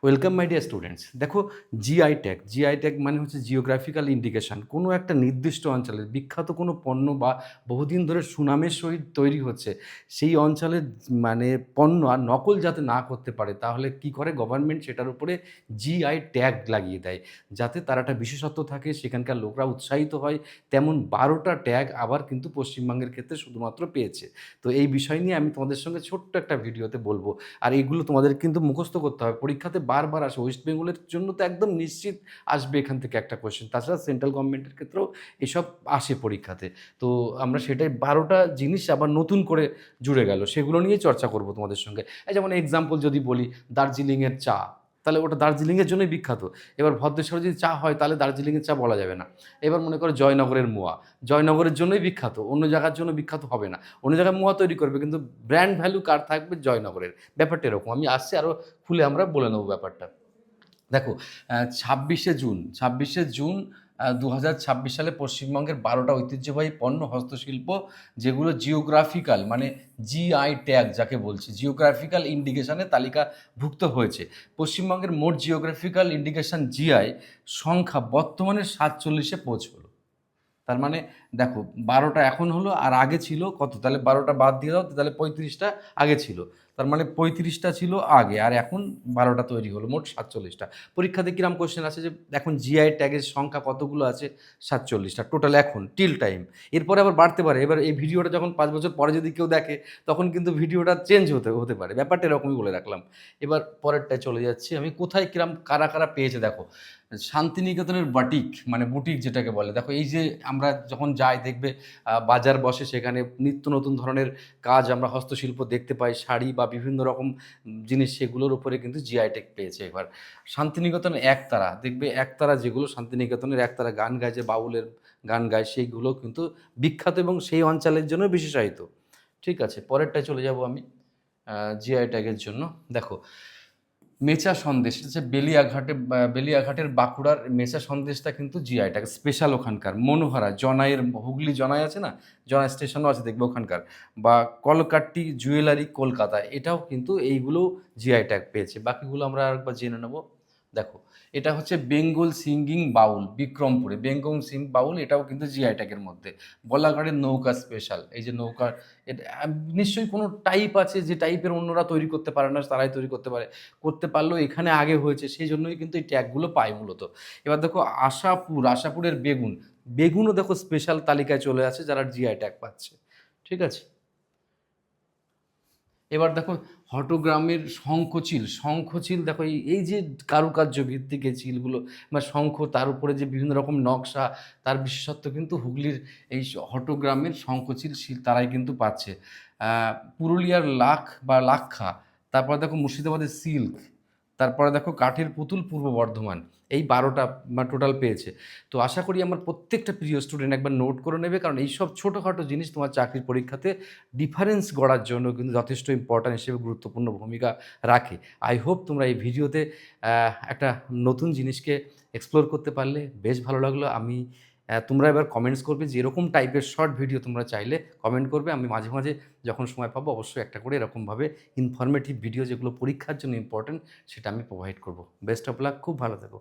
Welcome my dear students. দেখো, GI tag মানে হচ্ছে জিওগ্রাফিক্যাল ইন্ডিকেশন। কোনো একটা নির্দিষ্ট অঞ্চলের বিখ্যাত কোনো পণ্য বা বহুদিন ধরে সুনামের সহিত তৈরি হচ্ছে, সেই অঞ্চলের মানে পণ্য আর নকল যাতে না করতে পারে, তাহলে কি করে গভর্নমেন্ট সেটার উপরে জিআই ট্যাগ লাগিয়ে দেয়, যাতে তার একটা বিশেষত্ব থাকে, সেখানকার লোকরা উৎসাহিত হয়। তেমন ১২টা ট্যাগ আবার কিন্তু পশ্চিমবঙ্গের ক্ষেত্রে শুধুমাত্র পেয়েছে। তো এই বিষয় নিয়ে আমি তোমাদের সঙ্গে ছোট্ট একটা ভিডিওতে বলবো। আর এগুলো তোমাদের কিন্তু মুখস্থ করতে হবে। পরীক্ষাতে বারবার আসে। ওয়েস্ট বেঙ্গলের জন্য তো একদম নিশ্চিত আসবে এখান থেকে একটা কোয়েশ্চেন। তাছাড়া সেন্ট্রাল গভর্নমেন্টের ক্ষেত্রেও এসব আসে পরীক্ষাতে। তো আমরা সেটাই ১২টা জিনিস আবার নতুন করে জুড়ে গেল। সেগুলো নিয়েই চর্চা করব তোমাদের সঙ্গে। এই যেমন এক্সাম্পল যদি বলি, দার্জিলিংয়ের চা। তাহলে ওটা দার্জিলিংয়ের জন্যই বিখ্যাত। এবার ভদ্রেশ্বরে যদি চা হয় তাহলে দার্জিলিংয়ের চা বলা যাবে না। এবার মনে করো জয়নগরের মোয়া। জয়নগরের জন্যই বিখ্যাত। অন্য জায়গার জন্য বিখ্যাত হবে না। অন্য জায়গায় মোয়া তৈরি করবে, কিন্তু ব্র্যান্ড ভ্যালু কার থাকবে? জয়নগরের। ব্যাপারটা এরকম। আমি আসছি আরও খুলে আমরা বলে নেব ব্যাপারটা। দেখো, ২৬শে জুন ২০২৬ সালে পশ্চিমবঙ্গের ১২টা ঐতিহ্যবাহী পণ্য হস্তশিল্প, যেগুলো জিওগ্রাফিক্যাল মানে জিআই ট্যাগ যাকে বলছি, জিওগ্রাফিক্যাল ইন্ডিকেশনে তালিকাভুক্ত হয়েছে। পশ্চিমবঙ্গের মোট জিওগ্রাফিক্যাল ইন্ডিকেশন জিআই সংখ্যা বর্তমানে ৪৭-এ পৌঁছলো। তার মানে দেখো, ১২টা এখন হলো, আর আগে ছিল কত? তাহলে ১২টা বাদ দিয়ে দাও, তাহলে ৩৫টা আগে ছিল। তার মানে ৩৫টা ছিল আগে, আর এখন ১২টা তৈরি হলো, মোট ৪৭টা। পরীক্ষাতে কিরম কোশ্চেন আছে যে এখন জিআই ট্যাগের সংখ্যা কতগুলো আছে? ৪৭টা টোটাল এখন টিল টাইম। এরপরে আবার বাড়তে পারে। এবার এই ভিডিওটা যখন ৫ বছর পরে যদি কেউ দেখে, তখন কিন্তু ভিডিওটা চেঞ্জ হতে পারে। ব্যাপারটা এরকমই বলে রাখলাম। এবার পরেরটায় চলে যাচ্ছি আমি। কোথায় কিরম কারা কারা পেয়েছে দেখো। শান্তিনিকেতনের বাটিক মানে বুটিক যেটাকে বলে। দেখো, এই যে আমরা যখন যাই দেখবে বাজার বসে, সেখানে নিত্য নতুন ধরনের কাজ আমরা হস্তশিল্প দেখতে পাই, শাড়ি বা বিভিন্ন রকম জিনিস, সেগুলোর উপরে কিন্তু জিআই ট্যাগ পেয়েছে এবার। শান্তিনিকেতন একতারা, দেখবে একতারা যেগুলো শান্তিনিকেতনের একতারা গান গায়, যে বাউলের গান গায়, সেইগুলো কিন্তু বিখ্যাত এবং সেই অঞ্চলের জন্য বিশেষায়িত। ঠিক আছে, পরেরটায় চলে যাব আমি জিআই ট্যাগের জন্য। দেখো, মেচা সন্দেশ, এটা হচ্ছে বেলিয়াঘাটের বাঁকুড়ার মেচা সন্দেশটা কিন্তু জিআই ট্যাগ স্পেশাল ওখানকার। মনোহরা জনাইয়ের, হুগলি জনাই আছে না, জনাই স্টেশনও আছে দেখবে ওখানকার। বা কলকাট্টি জুয়েলারি কলকাতা, এটাও কিন্তু এইগুলোও জিআই ট্যাগ পেয়েছে। বাকিগুলো আমরা আরেকবার জেনে নেব। দেখো, এটা হচ্ছে বেঙ্গল সিঙ্গিং বাউল, বিক্রমপুরে বেঙ্গল সিং বাউল, এটাও কিন্তু জিআই ট্যাগের মধ্যে। বলাগড়ের নৌকা স্পেশাল, এই যে নৌকা, এটা নিশ্চয়ই কোনো টাইপ আছে যে টাইপের অন্যরা তৈরি করতে পারে না, তারাই তৈরি করতে পারে। করতে পারলেও এখানে আগে হয়েছে, সেই জন্যই কিন্তু এই ট্যাগগুলো পায় মূলত। এবার দেখো আশাপুরের বেগুন। বেগুনও দেখো স্পেশাল তালিকায় চলে আসে, যারা জিআই ট্যাগ পাচ্ছে। ঠিক আছে, এবার দেখো হটগ্রামের শঙ্খচিল দেখো, এই যে কারুকার্য ভিত্তিক এই চিলগুলো বা শঙ্খ, তার উপরে যে বিভিন্ন রকম নকশা, তার বিশেষত্ব কিন্তু হুগলির এই হটগ্রামের শঙ্খচিল তারাই কিন্তু পাচ্ছে। পুরুলিয়ার লাখ বা লাক্ষা, তারপরে দেখো মুর্শিদাবাদের সিল্ক, তারপরে দেখো কাঠের পুতুল পূর্ব বর্ধমান। এই ১২টা টোটাল পেয়েছে। তো আশা করি আমার প্রত্যেকটা প্রিয় স্টুডেন্ট একবার নোট করে নেবে, কারণ এইসব ছোটোখাটো জিনিস তোমার চাকরির পরীক্ষাতে ডিফারেন্স গড়ার জন্য কিন্তু যথেষ্ট ইম্পর্ট্যান্ট হিসেবে গুরুত্বপূর্ণ ভূমিকা রাখে। আই হোপ তোমরা এই ভিডিওতে একটা নতুন জিনিসকে এক্সপ্লোর করতে পারলে, বেশ ভালো লাগলো। তোমরা এবার কমেন্টস করবে যে এরকম টাইপের শর্ট ভিডিও তোমরা চাইলে কমেন্ট করবে। আমি মাঝে মাঝে যখন সময় পাবো অবশ্যই একটা করে এরকমভাবে ইনফরমেটিভ ভিডিও, যেগুলো পরীক্ষার জন্য ইম্পর্ট্যান্ট, সেটা আমি প্রোভাইড করব। বেস্ট অফ লাক, খুব ভালো থেকো।